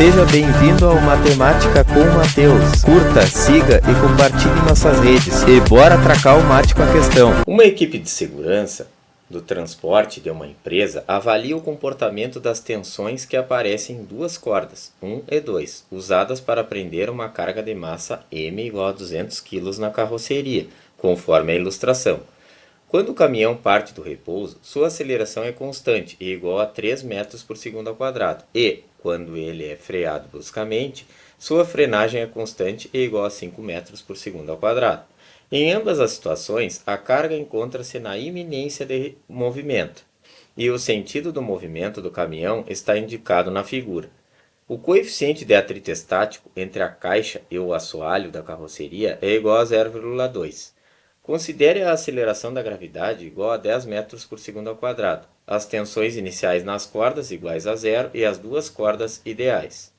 Seja bem-vindo ao Matemática com o Matheus. Curta, siga e compartilhe nossas redes. E bora atracar o mate com a questão. Uma equipe de segurança do transporte de uma empresa avalia o comportamento das tensões que aparecem em duas cordas, 1 e 2, usadas para prender uma carga de massa M igual a 200 kg na carroceria, conforme a ilustração. Quando o caminhão parte do repouso, sua aceleração é constante e igual a 3 metros por segundo ao quadrado. E, quando ele é freado bruscamente, sua frenagem é constante e igual a 5 metros por segundo ao quadrado. Em ambas as situações, a carga encontra-se na iminência de movimento, e o sentido do movimento do caminhão está indicado na figura. O coeficiente de atrito estático entre a caixa e o assoalho da carroceria é igual a 0,2. Considere a aceleração da gravidade igual a 10 metros por segundo ao quadrado, as tensões iniciais nas cordas iguais a zero e as duas cordas ideais.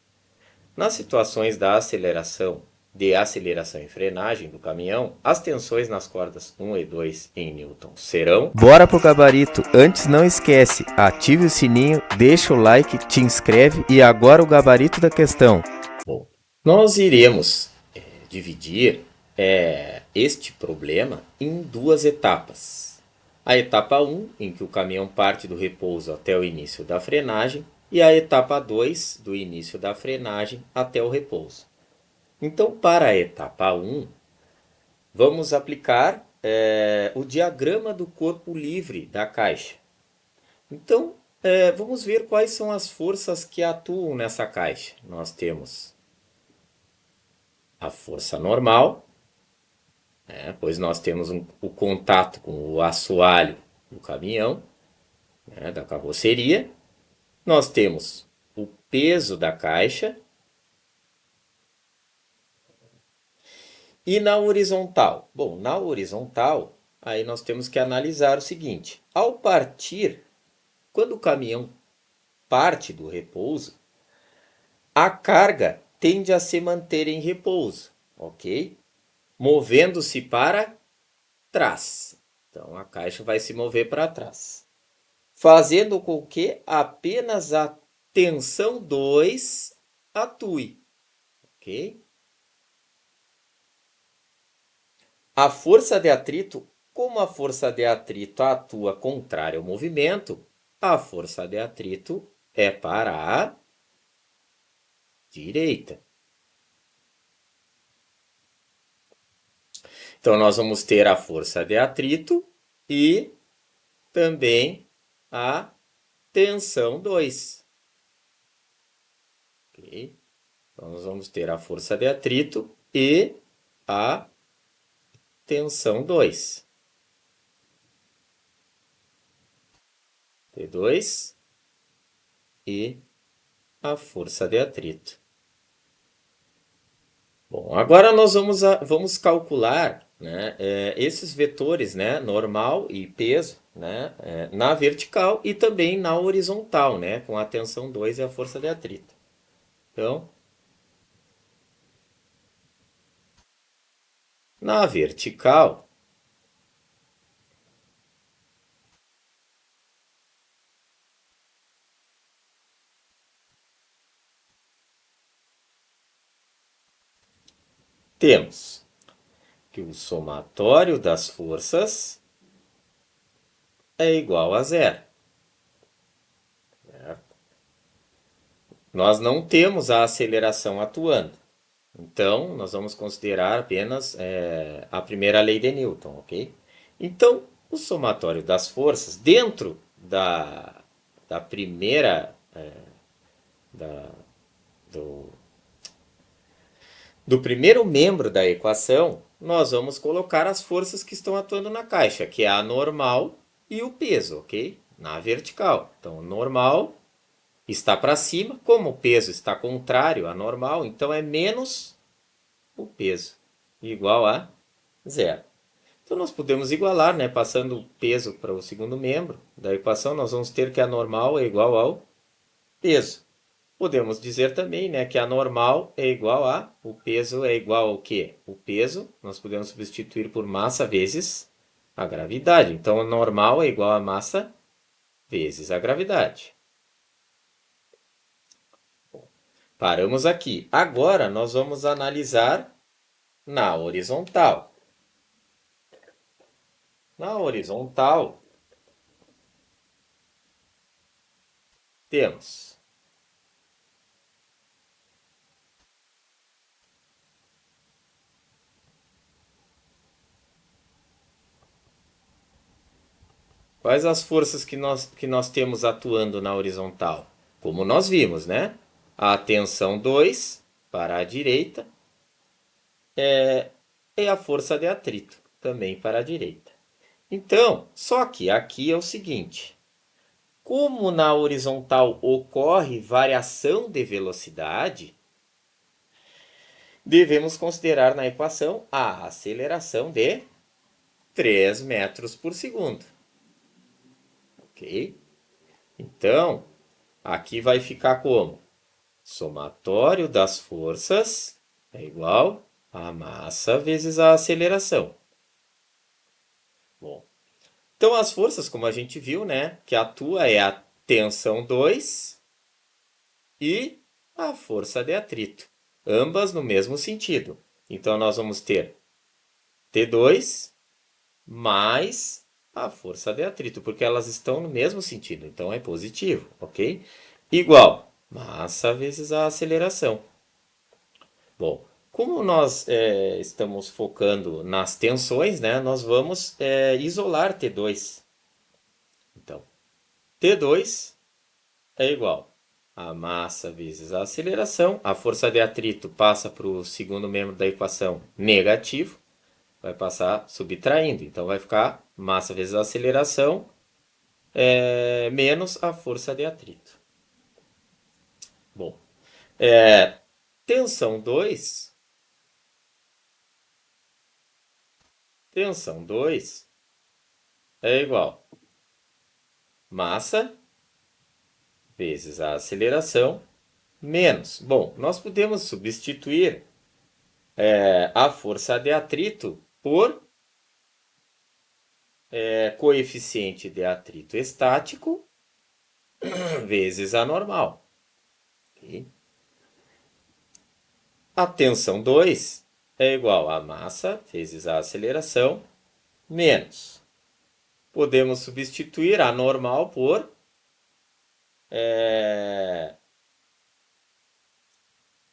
Nas situações de aceleração e frenagem do caminhão, as tensões nas cordas 1 e 2 em newtons serão... Bora pro gabarito. Antes não esquece, ative o sininho, deixa o like, te inscreve e agora o gabarito da questão. Bom, nós iremos dividir este problema em duas etapas. A etapa 1, em que o caminhão parte do repouso até o início da frenagem, e a etapa 2, do início da frenagem até o repouso. Então, para a etapa 1, vamos aplicar o diagrama do corpo livre da caixa. Então, vamos ver quais são as forças que atuam nessa caixa. Nós temos a força normal, pois nós temos o contato com o assoalho do caminhão, da carroceria. Nós temos o peso da caixa. E na horizontal? Bom, na horizontal, aí nós temos que analisar o seguinte. Ao partir, quando o caminhão parte do repouso, a carga tende a se manter em repouso, ok? Movendo-se para trás. Então, a caixa vai se mover para trás. Fazendo com que apenas a tensão 2 atue, ok? A força de atrito, como a força de atrito atua contrária ao movimento, a força de atrito é para a direita. Então, nós vamos ter a força de atrito e também a tensão 2. Okay? Então, nós vamos ter a força de atrito e a tensão 2. T2 e a força de atrito. Bom, agora nós vamos calcular esses vetores, normal e peso, na vertical e também na horizontal, com a tensão 2 e a força de atrito. Então, na vertical, temos que o somatório das forças é igual a zero. Nós não temos a aceleração atuando. Então, nós vamos considerar apenas a primeira lei de Newton, ok? Então, o somatório das forças dentro da primeira... do primeiro membro da equação, nós vamos colocar as forças que estão atuando na caixa, que é a normal e o peso, ok? Na vertical. Então, o normal está para cima, como o peso está contrário à normal, então é menos o peso, igual a zero. Então, nós podemos igualar, passando o peso para o segundo membro da equação, nós vamos ter que a normal é igual ao peso. Podemos dizer também que a normal é igual a... O peso é igual ao quê? O peso nós podemos substituir por massa vezes a gravidade. Então, a normal é igual a massa vezes a gravidade. Paramos aqui. Agora nós vamos analisar na horizontal. Na horizontal, temos quais as forças que nós temos atuando na horizontal? Como nós vimos, né? A tensão 2 para a direita e a força de atrito também para a direita. Então, só que aqui é o seguinte: como na horizontal ocorre variação de velocidade, devemos considerar na equação a aceleração de 3 metros por segundo. Ok? Então, aqui vai ficar como? Somatório das forças é igual a massa vezes a aceleração. Bom, então as forças, como a gente viu, né, que atua é a tensão 2 e a força de atrito, ambas no mesmo sentido. Então nós vamos ter T2 mais a força de atrito, porque elas estão no mesmo sentido, então é positivo, ok? Igual massa vezes a aceleração. Bom, como nós estamos focando nas tensões, né, nós vamos isolar T2. Então, T2 é igual a massa vezes a aceleração. A força de atrito passa para o segundo membro da equação negativo, vai passar subtraindo. Então, vai ficar massa vezes a aceleração menos a força de atrito. Bom, tensão 2. Tensão 2 é igual massa vezes a aceleração menos. Bom, nós podemos substituir a força de atrito por coeficiente de atrito estático vezes a normal. Okay? A tensão 2 é igual a massa vezes a aceleração menos. Podemos substituir a normal por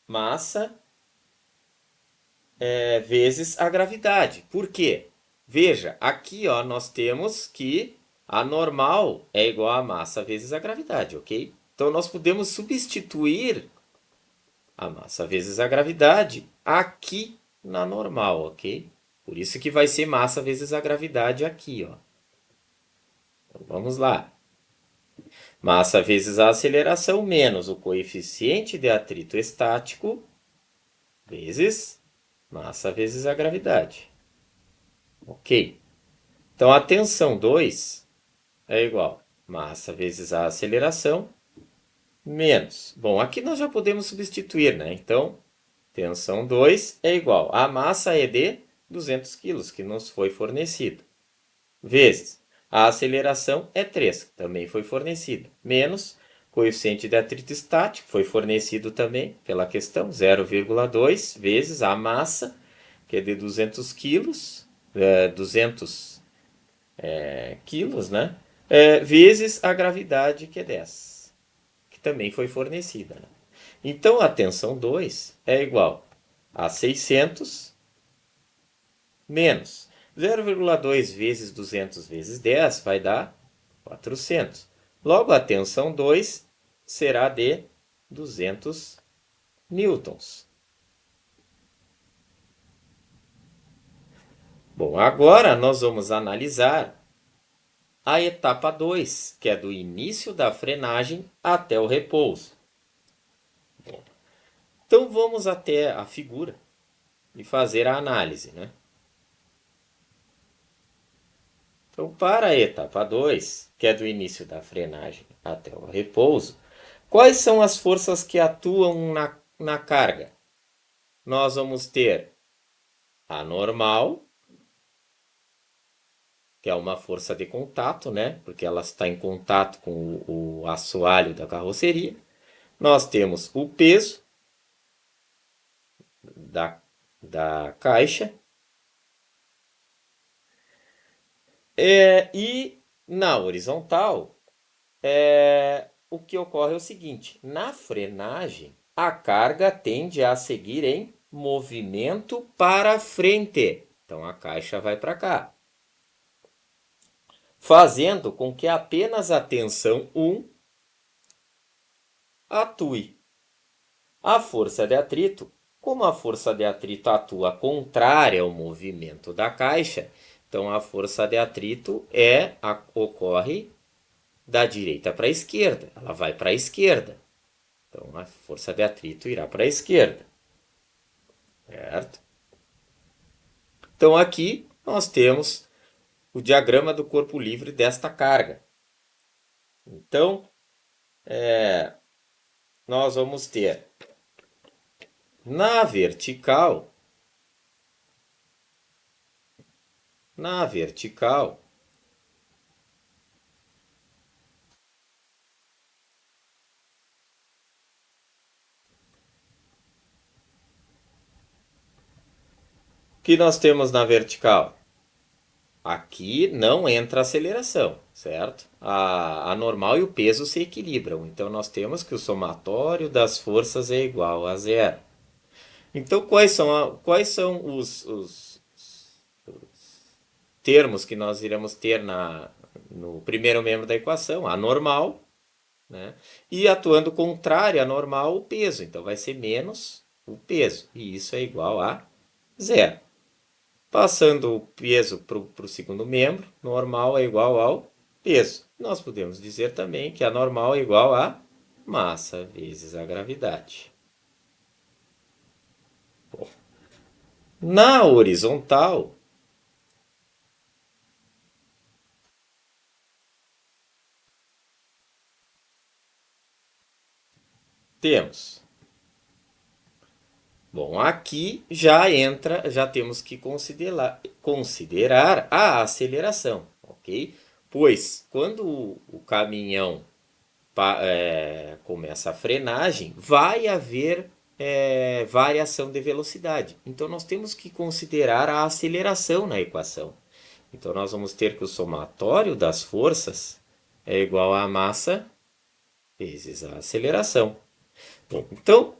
massa vezes a gravidade. Por quê? Veja, aqui ó, nós temos que a normal é igual a massa vezes a gravidade, ok? Então nós podemos substituir a massa vezes a gravidade aqui na normal, ok? Por isso que vai ser massa vezes a gravidade aqui, ó. Então vamos lá. Massa vezes a aceleração menos o coeficiente de atrito estático vezes massa vezes a gravidade. Ok. Então a tensão 2 é igual a massa vezes a aceleração menos. Bom, aqui nós já podemos substituir, né? Então, tensão 2 é igual a massa é de 200 kg, que nos foi fornecido, vezes a aceleração é 3, que também foi fornecido, menos coeficiente de atrito estático, foi fornecido também pela questão, 0,2 vezes a massa, que é de 200 quilos, 200 quilos, né? Vezes a gravidade, que é 10, que também foi fornecida. Né? Então, a tensão 2 é igual a 600 menos 0,2 vezes 200 vezes 10 vai dar 400. Logo, a tensão 2 será de 200 newtons. Bom, agora nós vamos analisar a etapa 2, que é do início da frenagem até o repouso. Então vamos até a figura e fazer a análise, né? Então, para a etapa 2, que é do início da frenagem até o repouso, quais são as forças que atuam na carga? Nós vamos ter a normal, que é uma força de contato, né? Porque ela está em contato com o assoalho da carroceria. Nós temos o peso, da caixa. E na horizontal, o que ocorre é o seguinte: na frenagem, a carga tende a seguir em movimento para frente. Então a caixa vai para cá, fazendo com que apenas a tensão 1 atue. A força de atrito, como a força de atrito atua contrária ao movimento da caixa, então a força de atrito ocorre da direita para a esquerda, ela vai para a esquerda. Então a força de atrito irá para a esquerda, certo? Então aqui nós temos o diagrama do corpo livre desta carga. Então nós vamos ter na vertical, o que nós temos na vertical? Aqui não entra aceleração, certo? A normal e o peso se equilibram. Então nós temos que o somatório das forças é igual a zero. Então quais são os termos que nós iremos ter no primeiro membro da equação? A normal, né? E atuando contrário à normal, o peso. Então vai ser menos o peso. E isso é igual a zero. Passando o peso para o segundo membro, normal é igual ao peso. Nós podemos dizer também que a normal é igual a massa vezes a gravidade. Bom, na horizontal, temos. Bom, aqui já temos que considerar a aceleração, ok? Pois quando o caminhão começa a frenagem, vai haver variação de velocidade. Então nós temos que considerar a aceleração na equação. Então nós vamos ter que o somatório das forças é igual à massa vezes a aceleração. Bom, então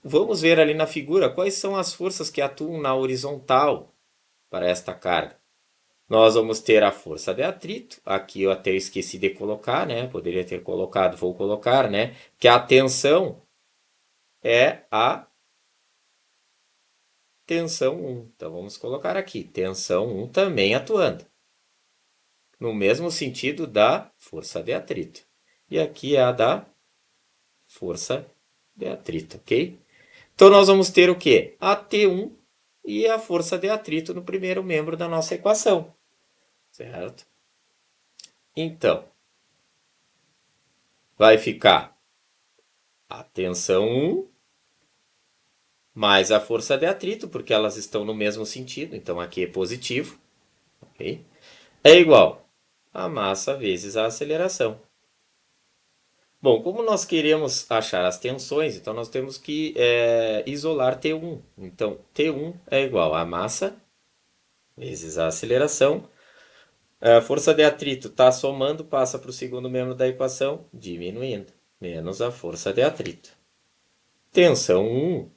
vamos ver ali na figura quais são as forças que atuam na horizontal para esta carga. Nós vamos ter a força de atrito, aqui eu até esqueci de colocar, né? Poderia ter colocado, vou colocar, né? Que a tensão é a tensão 1. Então vamos colocar aqui, tensão 1 também atuando. No mesmo sentido da força de atrito. E aqui é a da força de atrito, ok? Então nós vamos ter o quê? A T1 e a força de atrito no primeiro membro da nossa equação, certo? Então, vai ficar a tensão 1 mais a força de atrito, porque elas estão no mesmo sentido, então aqui é positivo, ok? É igual a massa vezes a aceleração. Bom, como nós queremos achar as tensões, então nós temos que isolar T1. Então, T1 é igual a massa vezes a aceleração. A força de atrito está somando, passa para o segundo membro da equação, diminuindo, menos a força de atrito. Tensão 1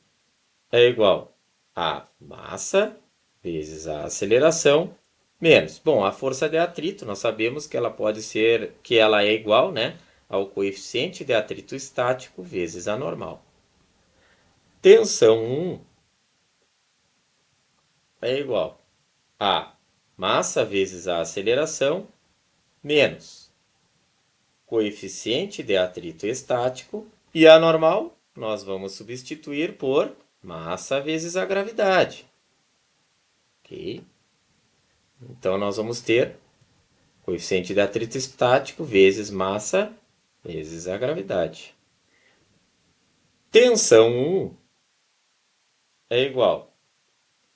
é igual a massa vezes a aceleração menos. Bom, a força de atrito, nós sabemos que ela é igual, né, ao coeficiente de atrito estático vezes a normal. Tensão 1 é igual a massa vezes a aceleração menos coeficiente de atrito estático e a normal nós vamos substituir por massa vezes a gravidade. Ok? Então nós vamos ter coeficiente de atrito estático vezes massa vezes a gravidade. Tensão 1 é igual.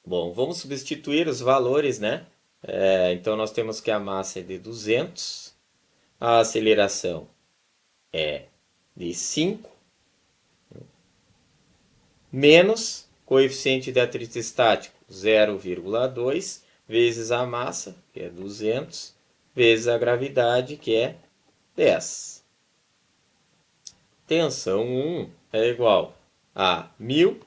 Bom, vamos substituir os valores, né? Então nós temos que a massa é de 200, a aceleração é de 5, menos Coeficiente de atrito estático, 0,2, vezes a massa, que é 200, vezes a gravidade, que é 10. Tensão 1 é igual a 1000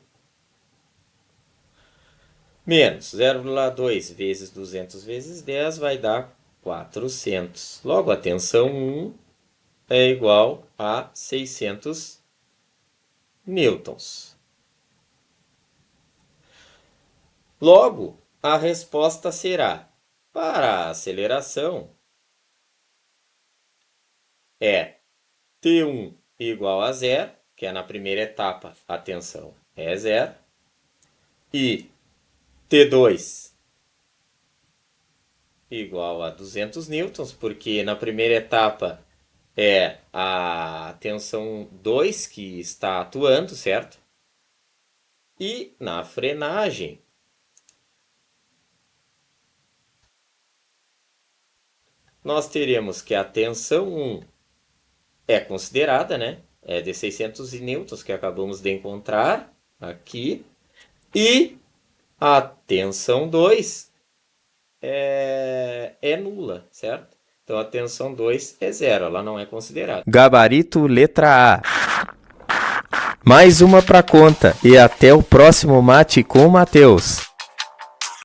menos 0,2 vezes 200 vezes 10 vai dar 400. Logo, a tensão 1 é igual a 600 newtons. Logo, a resposta será, para a aceleração, é T1 igual a 0, que é na primeira etapa a tensão é 0, e T2 igual a 200 newtons, porque na primeira etapa é a tensão 2 que está atuando, certo? E na frenagem, nós teremos que a tensão 1 é considerada, né? É de 600 newtons que acabamos de encontrar aqui. E a tensão 2 é nula, certo? Então a tensão 2 é zero, ela não é considerada. Gabarito letra A. Mais uma pra conta e até o próximo mate com o Matheus.